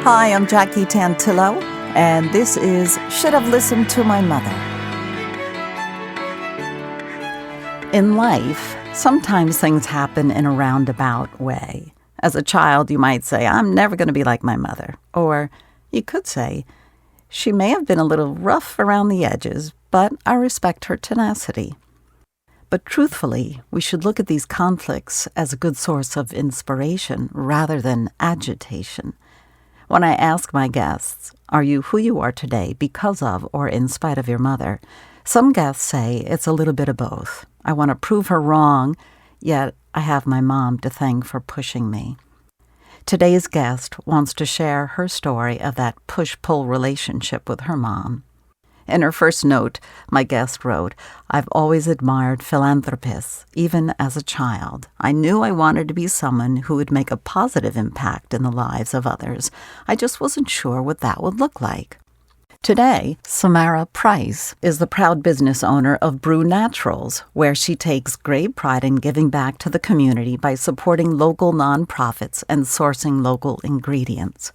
Hi, I'm Jackie Tantillo, and this is Should Have Listened to My Mother. In life, sometimes things happen in a roundabout way. As a child, you might say, I'm never going to be like my mother. Or you could say, she may have been a little rough around the edges, but I respect her tenacity. But truthfully, we should look at these conflicts as a good source of inspiration rather than agitation. When I ask my guests, are you who you are today because of or in spite of your mother? Some guests say it's a little bit of both. I want to prove her wrong, yet I have my mom to thank for pushing me. Today's guest wants to share her story of that push-pull relationship with her mom. In her first note, my guest wrote, I've always admired philanthropists, even as a child. I knew I wanted to be someone who would make a positive impact in the lives of others. I just wasn't sure what that would look like. Today, Samara Price is the proud business owner of Brew Naturals, where she takes great pride in giving back to the community by supporting local nonprofits and sourcing local ingredients.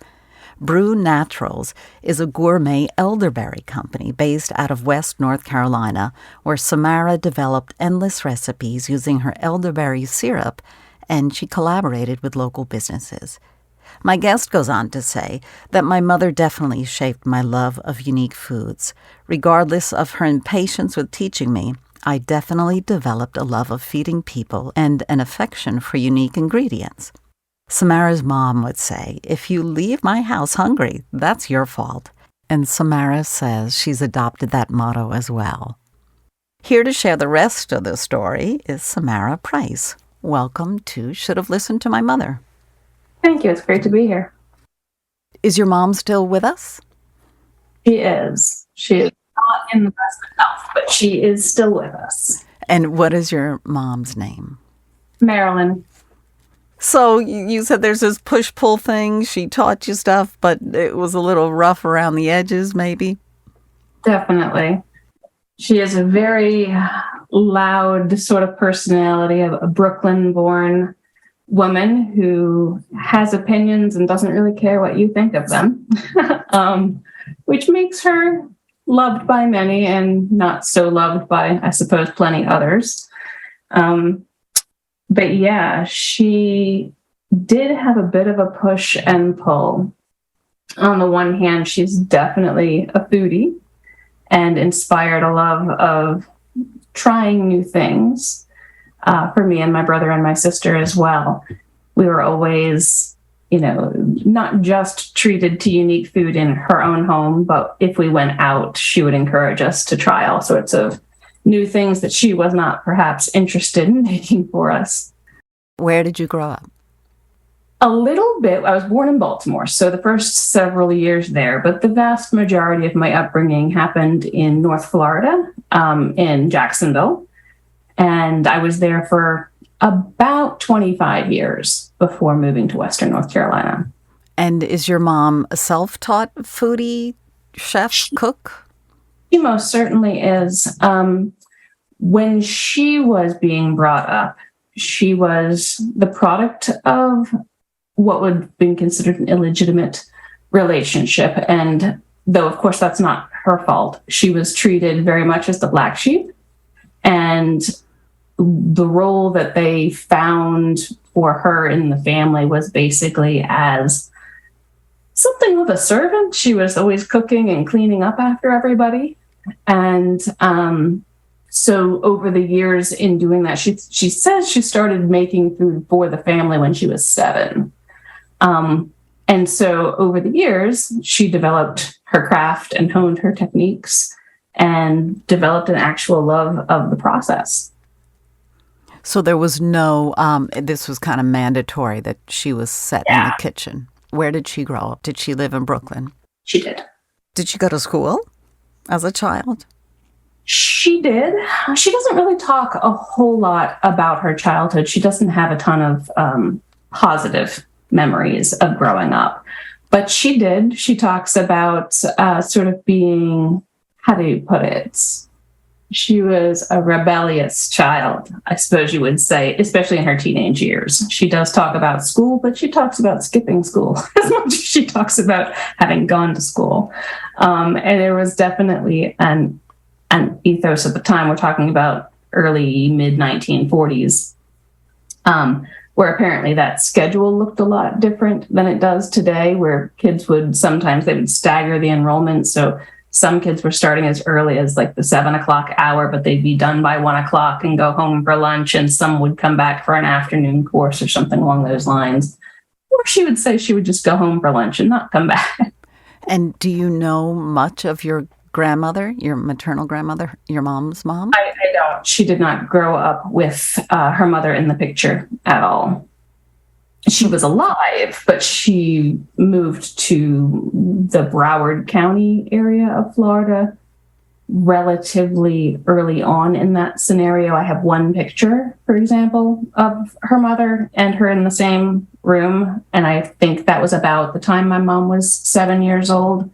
Brew Naturals is a gourmet elderberry company based out of West North Carolina, where Samara developed endless recipes using her elderberry syrup, and she collaborated with local businesses. My guest goes on to say that my mother definitely shaped my love of unique foods. Regardless of her impatience with teaching me, I definitely developed a love of feeding people and an affection for unique ingredients. Samara's mom would say, if you leave my house hungry, that's your fault. And Samara says she's adopted that motto as well. Here to share the rest of the story is Samara Price. Welcome to Should Have Listened to My Mother. Thank you. It's great to be here. Is your mom still with us? She is. She is not in the best of health, but she is still with us. And what is your mom's name? Marilyn. So you said there's this push-pull thing. She taught you stuff, but it was a little rough around the edges, maybe? Definitely. She is a very loud sort of personality, a Brooklyn-born woman who has opinions and doesn't really care what you think of them, which makes her loved by many and not so loved by, I suppose, plenty others. But yeah, she did have a bit of a push and pull. On the one hand, she's definitely a foodie and inspired a love of trying new things for me and my brother and my sister as well. We were always, not just treated to unique food in her own home, but if we went out, she would encourage us to try all sorts of new things that she was not perhaps interested in making for us. Where did you grow up? A little bit. I was born in Baltimore, so the first several years there, but the vast majority of my upbringing happened in North Florida, in Jacksonville. And I was there for about 25 years before moving to Western North Carolina. And is your mom a self-taught foodie, chef, cook? She most certainly is. When she was being brought up, she was the product of what would have been considered an illegitimate relationship. And though, of course, that's not her fault, she was treated very much as the black sheep. And the role that they found for her in the family was basically as something of a servant. She was always cooking and cleaning up after everybody. And so over the years in doing that, she says she started making food for the family when she was 7. And so over the years, she developed her craft and honed her techniques and developed an actual love of the process. So there was no, this was kind of mandatory that she was set in the kitchen. Where did she grow up? Did she live in Brooklyn? She did. Did she go to school as a child? She did. She doesn't really talk a whole lot about her childhood. She doesn't have a ton of positive memories of growing up. But she did. She talks about sort of being, how do you put it? She was a rebellious child, I suppose you would say, especially in her teenage years. She does talk about school, but she talks about skipping school as much as she talks about having gone to school. And there was definitely an ethos at the time. We're talking about early, mid 1940s, where apparently that schedule looked a lot different than it does today, where kids would sometimes they would stagger the enrollment. So some kids were starting as early as like the 7 o'clock hour, but they'd be done by 1 o'clock and go home for lunch. And some would come back for an afternoon course or something along those lines. Or she would say she would just go home for lunch and not come back. And do you know much of your grandmother, your maternal grandmother, your mom's mom? I don't. She did not grow up with her mother in the picture at all. She was alive, but she moved to the Broward County area of Florida relatively early on in that scenario. I have one picture, for example, of her mother and her in the same room. And I think that was about the time my mom was 7 years old.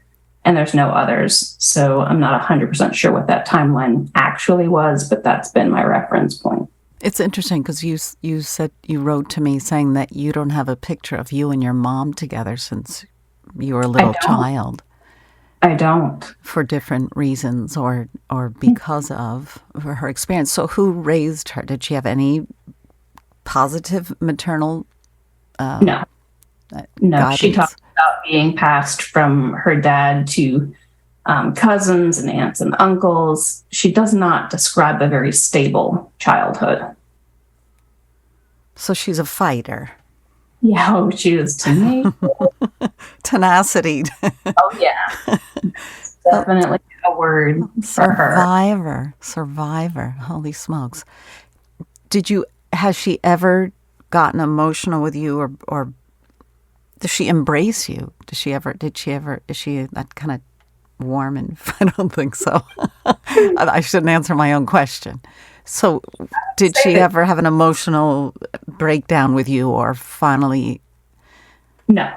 And there's no others. So I'm not 100% sure what that timeline actually was, but that's been my reference point. It's interesting because you said you wrote to me saying that you don't have a picture of you and your mom together since you were a little child. I don't. For different reasons or because of her experience. So who raised her? Did she have any positive maternal No. guidance? She talked about being passed from her dad to cousins and aunts and uncles. She does not describe a very stable childhood. So she's a fighter. Yeah, she is to me. Tenacity. Oh, yeah. Definitely a word for her. Survivor. Holy smokes. Has she ever gotten emotional with you or does she embrace you? Is she that kind of warm and I don't think so. I shouldn't answer my own question. So did she ever have an emotional breakdown with you or finally? No.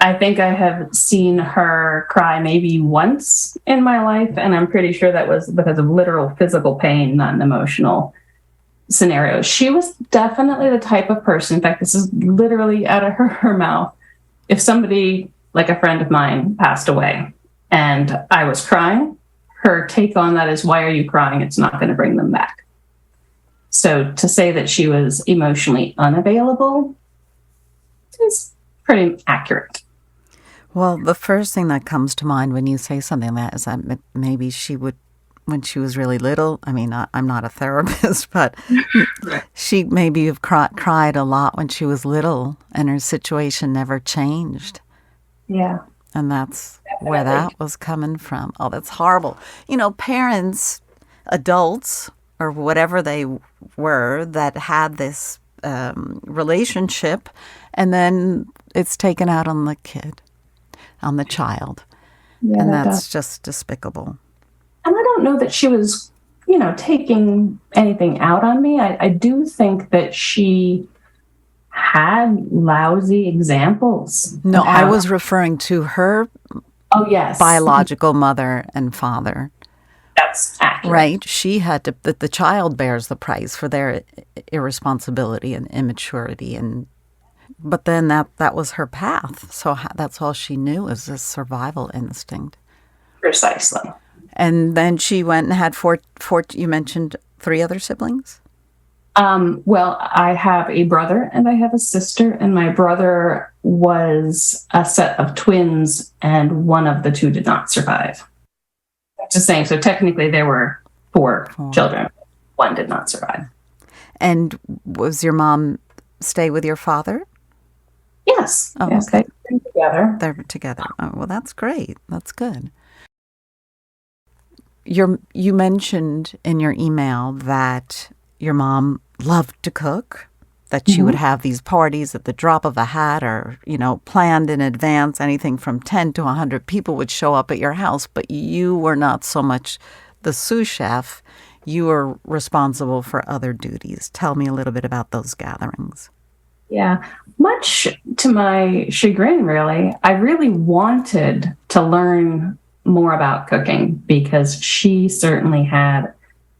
I think I have seen her cry maybe once in my life, and I'm pretty sure that was because of literal physical pain, not an emotional scenario. She was definitely the type of person, in fact, this is literally out of her mouth. If somebody, like a friend of mine, passed away and I was crying, her take on that is, why are you crying? It's not going to bring them back. So to say that she was emotionally unavailable is pretty accurate. Well, the first thing that comes to mind when you say something like that is that maybe she would, when she was really little, I mean, I'm not a therapist, but she maybe have cried a lot when she was little and her situation never changed. Yeah. And that's where that was coming from. Oh, that's horrible. You know, parents, adults, or whatever they were that had this relationship, and then it's taken out on the kid, on the child. Yeah, and that's just despicable. And I don't know that she was, taking anything out on me. I do think that she had lousy examples. No, I was referring to her biological mother and father. That's accurate. Right. She had to, the child bears the price for their irresponsibility and immaturity. But then that was her path. So that's all she knew was this survival instinct. Precisely. And then she went and had four, you mentioned 3 other siblings? Well, I have a brother and I have a sister, and my brother was a set of twins and one of the 2 did not survive. Just saying, so technically there were 4 children. 1 did not survive. And was your mom stay with your father? Yes. Oh, yes, okay. They were together. They were together. Oh, well, that's great. That's good. You mentioned in your email that your mom loved to cook, that she would have these parties at the drop of a hat or, planned in advance. Anything from 10 to 100 people would show up at your house, but you were not so much the sous chef. You were responsible for other duties. Tell me a little bit about those gatherings. Yeah, much to my chagrin, really. I really wanted to learn more about cooking because she certainly had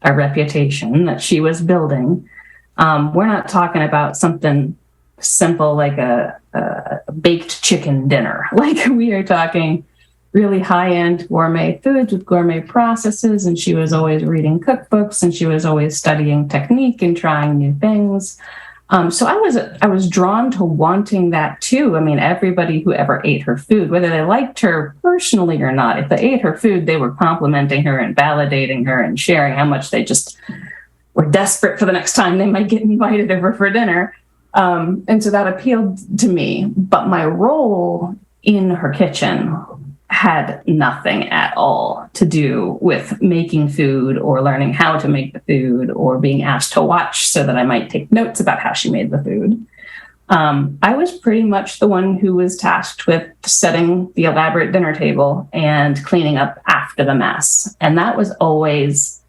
a reputation that she was building. We're not talking about something simple like a baked chicken dinner. Like, we are talking really high-end gourmet foods with gourmet processes, and she was always reading cookbooks, and she was always studying technique and trying new things. So I was drawn to wanting that too. I mean, everybody who ever ate her food, whether they liked her personally or not, if they ate her food, they were complimenting her and validating her and sharing how much they just were desperate for the next time they might get invited over for dinner. And so that appealed to me. But my role in her kitchen had nothing at all to do with making food or learning how to make the food or being asked to watch so that I might take notes about how she made the food. I was pretty much the one who was tasked with setting the elaborate dinner table and cleaning up after the mess. And that was always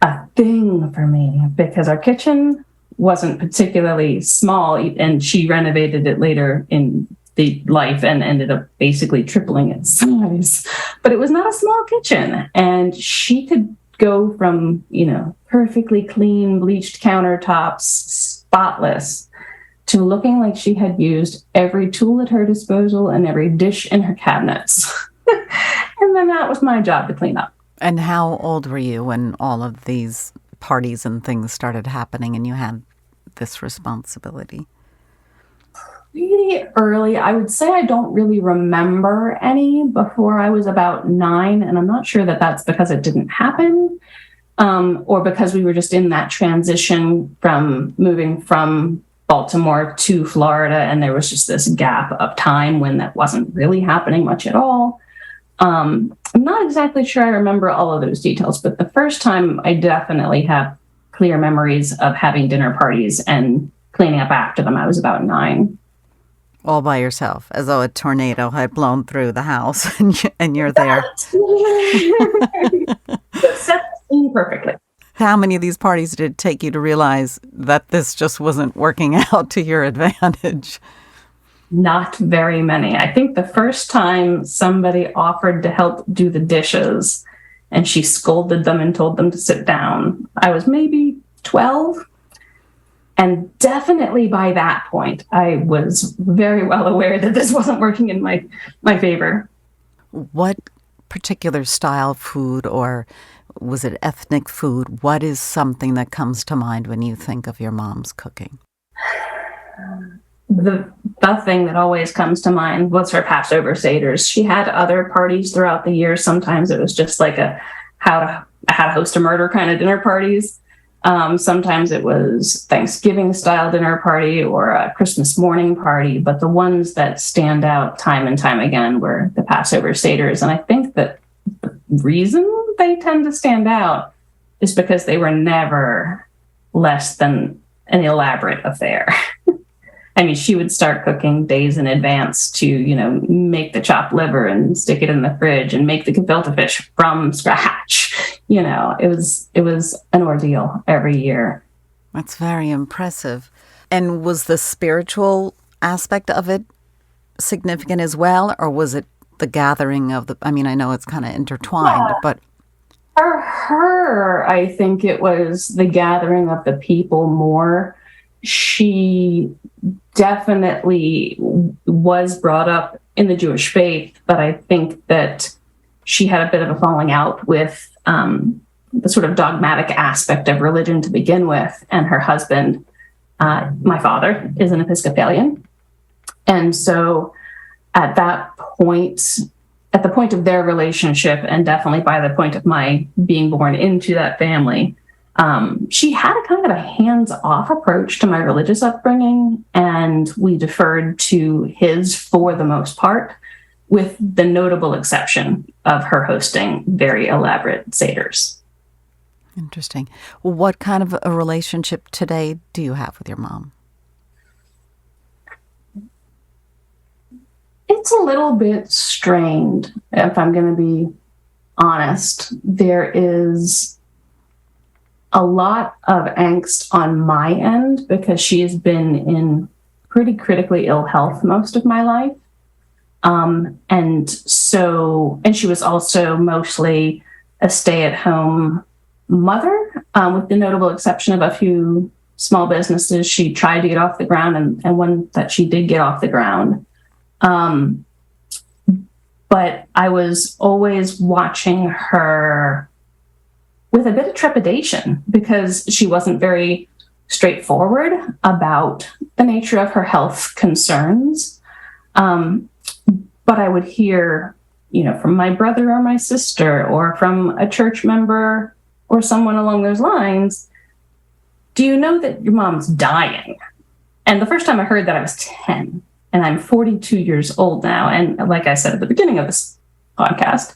a thing for me because our kitchen wasn't particularly small, and she renovated it later in the life and ended up basically tripling its size. But it was not a small kitchen, and she could go from, perfectly clean, bleached countertops, spotless, to looking like she had used every tool at her disposal and every dish in her cabinets. And then that was my job to clean up. And how old were you when all of these parties and things started happening and you had this responsibility? Really early. I would say I don't really remember any before I was about 9, and I'm not sure that that's because it didn't happen or because we were just in that transition from moving from Baltimore to Florida, and there was just this gap of time when that wasn't really happening much at all. I'm not exactly sure I remember all of those details, but the first time I definitely have clear memories of having dinner parties and cleaning up after them. I was about 9. All by yourself, as though a tornado had blown through the house and you're there. Set the scene perfectly. How many of these parties did it take you to realize that this just wasn't working out to your advantage? Not very many. I think the first time somebody offered to help do the dishes and she scolded them and told them to sit down, I was maybe 12. And definitely by that point, I was very well aware that this wasn't working in my favor. What particular style food, or was it ethnic food? What is something that comes to mind when you think of your mom's cooking? The thing that always comes to mind was her Passover Seders. She had other parties throughout the year. Sometimes it was just like a how to host a murder kind of dinner parties. Sometimes it was Thanksgiving style dinner party or a Christmas morning party, but the ones that stand out time and time again were the Passover Seders. And I think that the reason they tend to stand out is because they were never less than an elaborate affair. I mean, she would start cooking days in advance to, make the chopped liver and stick it in the fridge and make the gefilte fish from scratch. It was an ordeal every year. That's very impressive. And was the spiritual aspect of it significant as well, or was it the gathering of I know it's kind of intertwined, but... For her, I think it was the gathering of the people more. She definitely was brought up in the Jewish faith, but I think that she had a bit of a falling out with the sort of dogmatic aspect of religion to begin with. And her husband, my father, is an Episcopalian. And so at the point of their relationship, and definitely by the point of my being born into that family, she had a kind of a hands-off approach to my religious upbringing, and we deferred to his for the most part, with the notable exception of her hosting very elaborate seders. Interesting. Well, what kind of a relationship today do you have with your mom? It's a little bit strained, if I'm going to be honest. There is a lot of angst on my end because she has been in pretty critically ill health most of my life. And she was also mostly a stay-at-home mother, with the notable exception of a few small businesses she tried to get off the ground, and one that she did get off the ground. But I was always watching her with a bit of trepidation because she wasn't very straightforward about the nature of her health concerns. But I would hear, from my brother or my sister or from a church member or someone along those lines, do you know that your mom's dying? And the first time I heard that, I was 10, and I'm 42 years old now. And like I said at the beginning of this podcast,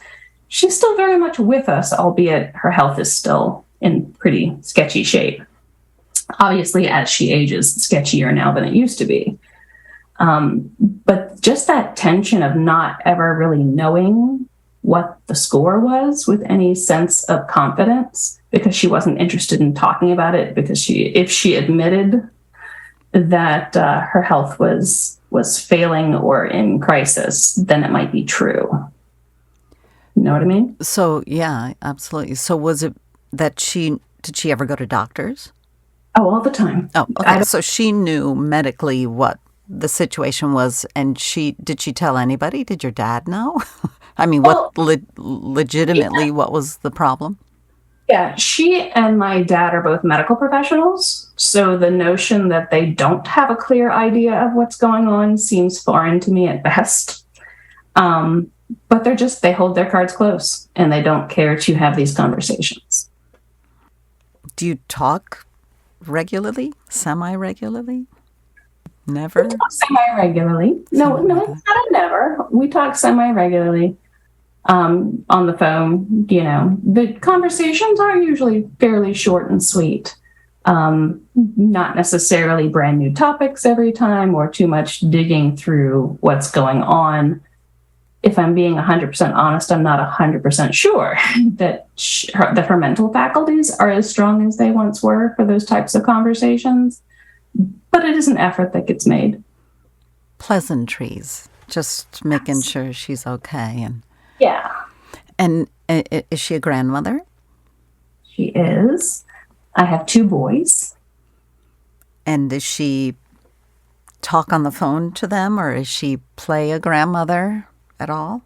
she's still very much with us, albeit her health is still in pretty sketchy shape. Obviously, as she ages, it's sketchier now than it used to be. But just that tension of not ever really knowing what the score was with any sense of confidence, because she wasn't interested in talking about it, because if she admitted that her health was failing or in crisis, then it might be true. You know what I mean? So, yeah, absolutely. So was it that did she ever go to doctors? Oh, all the time. Oh, okay. So she knew medically what the situation was, and did she tell anybody? Did your dad know? I mean, legitimately, yeah. What was the problem? Yeah, she and my dad are both medical professionals, so the notion that they don't have a clear idea of what's going on seems foreign to me at best. But they hold their cards close, and they don't care to have these conversations. Do you talk regularly? Semi-regularly? Never? We talk semi-regularly. No, it's not a never. We talk semi-regularly on the phone. The conversations are usually fairly short and sweet. Not necessarily brand new topics every time or too much digging through what's going on. If I'm being 100% honest, I'm not 100% sure that her mental faculties are as strong as they once were for those types of conversations. But it is an effort that gets made. Pleasantries, just making sure she's okay. Yeah. And is she a grandmother? She is. I have 2 boys. And does she talk on the phone to them, or does she play a grandmother at all?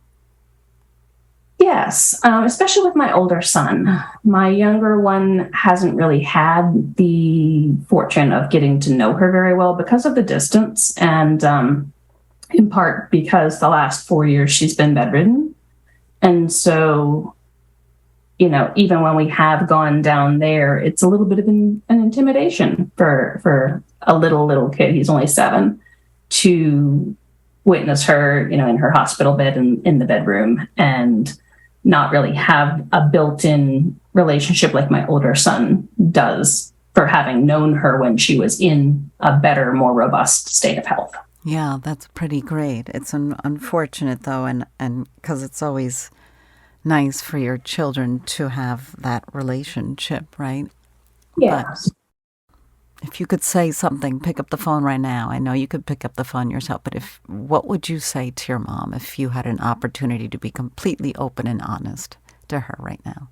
Yes, especially with my older son. My younger one hasn't really had the fortune of getting to know her very well because of the distance, and in part because the last 4 years she's been bedridden. And so, even when we have gone down there, it's a little bit of an intimidation for a little kid. He's only 7, to witness her, in her hospital bed in the bedroom, and not really have a built-in relationship like my older son does, for having known her when she was in a better, more robust state of health. Yeah, that's pretty great. It's unfortunate, though, and because it's always nice for your children to have that relationship, right? Yes. But if you could say something, pick up the phone right now. I know you could pick up the phone yourself, but what would you say to your mom if you had an opportunity to be completely open and honest to her right now?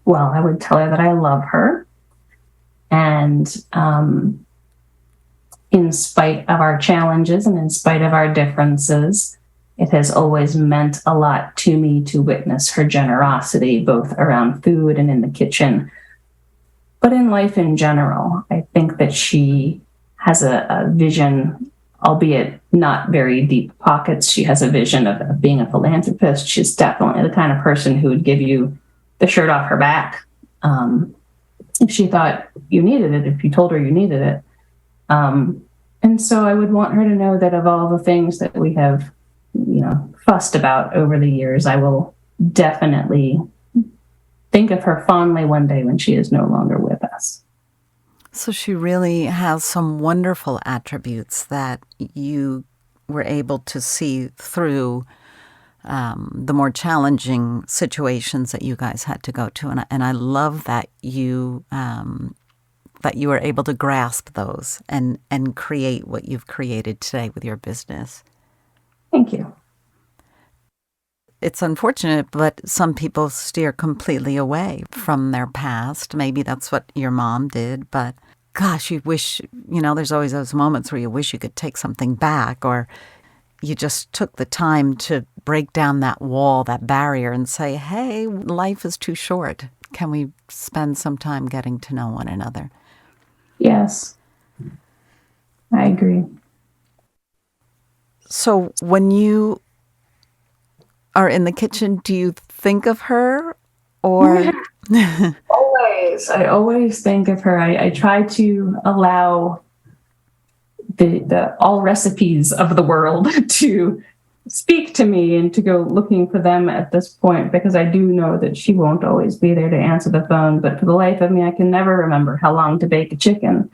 Well, I would tell her that I love her. And in spite of our challenges and in spite of our differences, it has always meant a lot to me to witness her generosity, both around food and in the kitchen, but in life in general. I think that she has a vision, albeit not very deep pockets. She has a vision of being a philanthropist. She's definitely the kind of person who would give you the shirt off her back if she thought you needed it, if you told her you needed it. And so I would want her to know that of all the things that we have fussed about over the years, I will definitely think of her fondly one day when she is no longer with us. So she really has some wonderful attributes that you were able to see through the more challenging situations that you guys had to go to, and I love that you were able to grasp those and create what you've created today with your business. Thank you. it's unfortunate, but some people steer completely away from their past. Maybe that's what your mom did, but gosh, you wish, there's always those moments where you wish you could take something back, or you just took the time to break down that wall, that barrier, and say, hey, life is too short. Can we spend some time getting to know one another? Yes, I agree. So when you are in the kitchen, do you think of her, or? Always. I always think of her. I try to allow the all recipes of the world to speak to me and to go looking for them at this point, because I do know that she won't always be there to answer the phone. But for the life of me, I can never remember how long to bake a chicken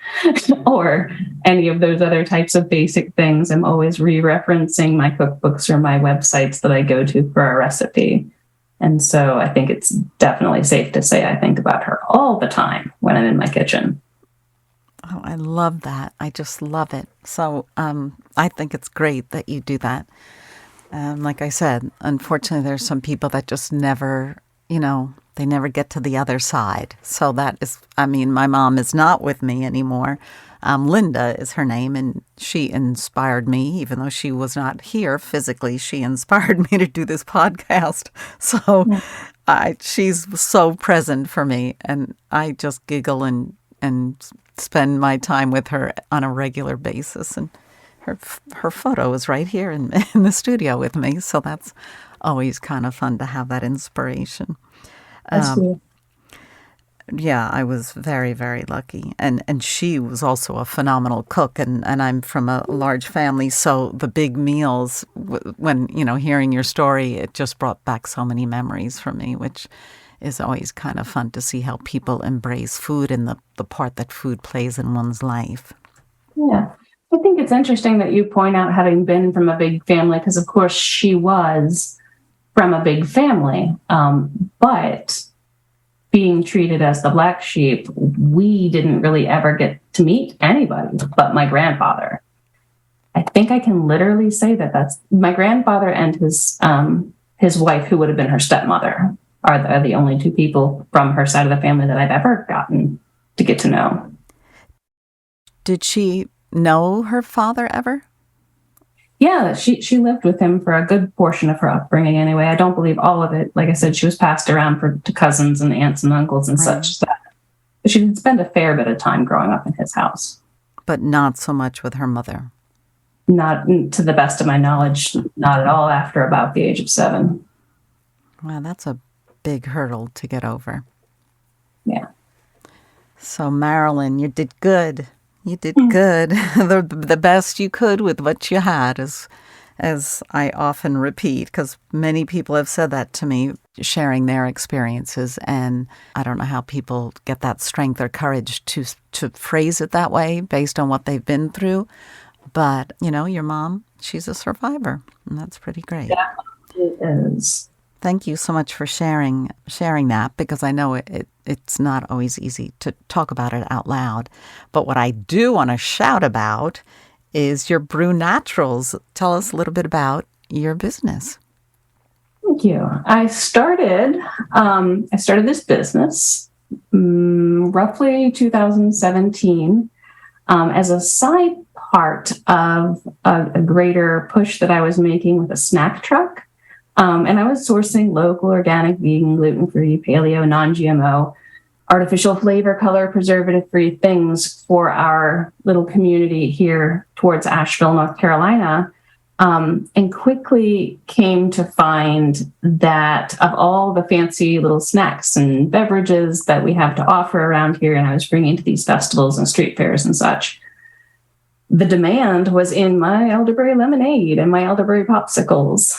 or any of those other types of basic things. I'm always re-referencing my cookbooks or my websites that I go to for a recipe. And so I think it's definitely safe to say I think about her all the time when I'm in my kitchen. Oh, I love that. I just love it. So I think it's great that you do that. Like I said, unfortunately, there's some people that just never, they never get to the other side. So that is, my mom is not with me anymore. Linda is her name, and she inspired me, even though she was not here physically. She inspired me to do this podcast. So she's so present for me, and I just giggle and spend my time with her on a regular basis. And her photo is right here in the studio with me, so that's always kind of fun to have that inspiration. That's cool. Yeah, I was very, very lucky. And she was also a phenomenal cook, and I'm from a large family, so the big meals, when, hearing your story, it just brought back so many memories for me, which is always kind of fun to see how people embrace food and the part that food plays in one's life. Yeah. I think it's interesting that you point out having been from a big family, because of course she was from a big family, but being treated as the black sheep, we didn't really ever get to meet anybody but my grandfather. I think I can literally say that that's my grandfather and his wife, who would have been her stepmother, are the only two people from her side of the family that I've ever gotten to get to know. Did she know her father ever? Yeah, she lived with him for a good portion of her upbringing anyway. I don't believe all of it. Like I said, she was passed around to cousins and aunts and uncles and such. But she did spend a fair bit of time growing up in his house. But not so much with her mother? Not, to the best of my knowledge, not at all after about the age of 7. Wow, that's a big hurdle to get over. Yeah. So, Marilyn, you did good. You did good. The best you could with what you had, as I often repeat, because many people have said that to me, sharing their experiences. And I don't know how people get that strength or courage to phrase it that way based on what they've been through. But, your mom, she's a survivor, and that's pretty great. Yeah, it is. Thank you so much for sharing that, because I know it's not always easy to talk about it out loud. But what I do want to shout about is your Brew Naturals. Tell us a little bit about your business. Thank you. I started this business roughly 2017 as a side part of a greater push that I was making with a snack truck. And I was sourcing local, organic, vegan, gluten-free, paleo, non-GMO, artificial flavor, color, preservative-free things for our little community here towards Asheville, North Carolina, and quickly came to find that of all the fancy little snacks and beverages that we have to offer around here, and I was bringing to these festivals and street fairs and such, the demand was in my elderberry lemonade and my elderberry popsicles.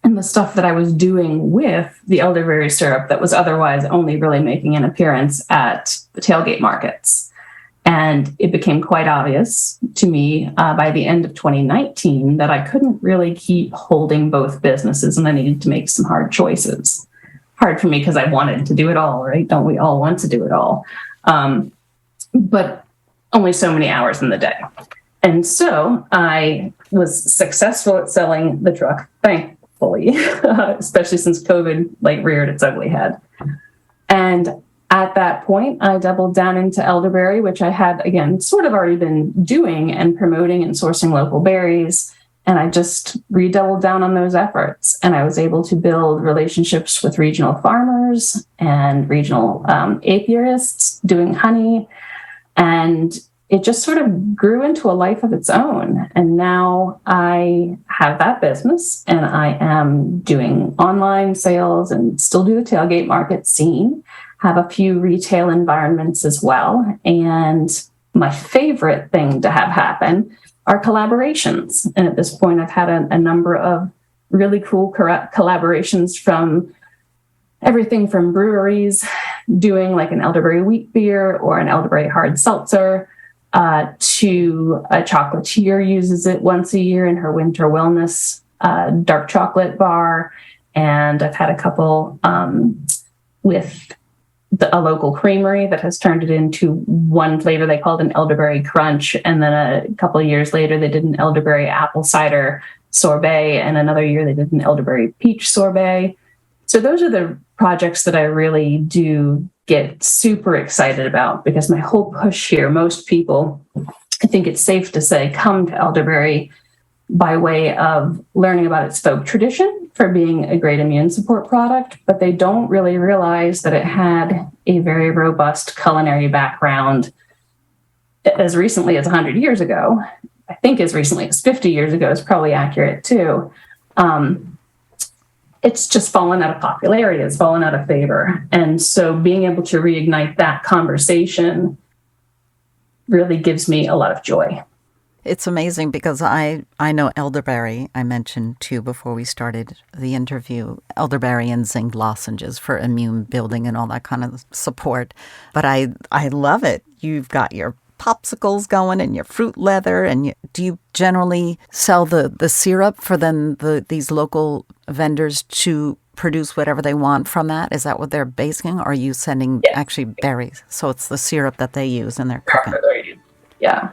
And the stuff that I was doing with the elderberry syrup that was otherwise only really making an appearance at the tailgate markets. And it became quite obvious to me by the end of 2019 that I couldn't really keep holding both businesses, and I needed to make some hard choices. Hard for me because I wanted to do it all, right? Don't we all want to do it all? But only so many hours in the day. And so I was successful at selling the truck, fully, especially since COVID reared its ugly head. And at that point, I doubled down into elderberry, which I had, again, sort of already been doing and promoting and sourcing local berries. And I just redoubled down on those efforts. And I was able to build relationships with regional farmers and regional apiarists doing honey. And it just sort of grew into a life of its own. And now I have that business and I am doing online sales and still do the tailgate market scene, have a few retail environments as well. And my favorite thing to have happen are collaborations. And at this point, I've had a number of really cool collaborations from everything from breweries doing like an elderberry wheat beer or an elderberry hard seltzer, to a chocolatier uses it once a year in her winter wellness dark chocolate bar. And I've had a couple with a local creamery that has turned it into one flavor they called an elderberry crunch. And then a couple of years later, they did an elderberry apple cider sorbet. And another year they did an elderberry peach sorbet. So those are the projects that I really do get super excited about, because my whole push here, most people, I think it's safe to say, come to elderberry by way of learning about its folk tradition for being a great immune support product, but they don't really realize that it had a very robust culinary background as recently as 100 years ago. I think as recently as 50 years ago is probably accurate too. It's just fallen out of popularity, it's fallen out of favor. And so being able to reignite that conversation really gives me a lot of joy. It's amazing because I know elderberry. I mentioned too before we started the interview, elderberry and zinc lozenges for immune building and all that kind of support. But I love it. You've got your popsicles going and your fruit leather. And do you generally sell the syrup for then these local vendors to produce whatever they want from that? Is that what they're basing? Or are you sending actually berries? So it's the syrup that they use in their cooking. Yeah.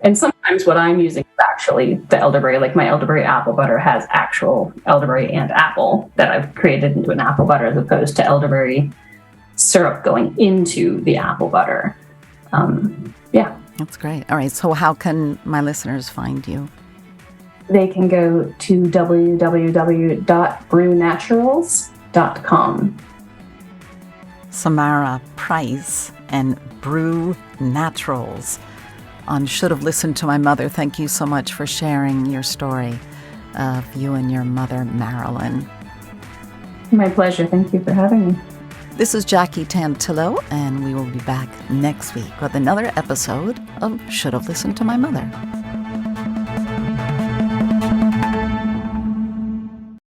And sometimes what I'm using is actually the elderberry, like my elderberry apple butter has actual elderberry and apple that I've created into an apple butter, as opposed to elderberry syrup going into the apple butter. Yeah. That's great. All right. So how can my listeners find you? They can go to www.brewnaturals.com. Samara Price and Brew Naturals on Should Have Listened to My Mother. Thank you so much for sharing your story of you and your mother, Marilyn. My pleasure. Thank you for having me. This is Jackie Tantillo, and we will be back next week with another episode of Should Have Listened to My Mother.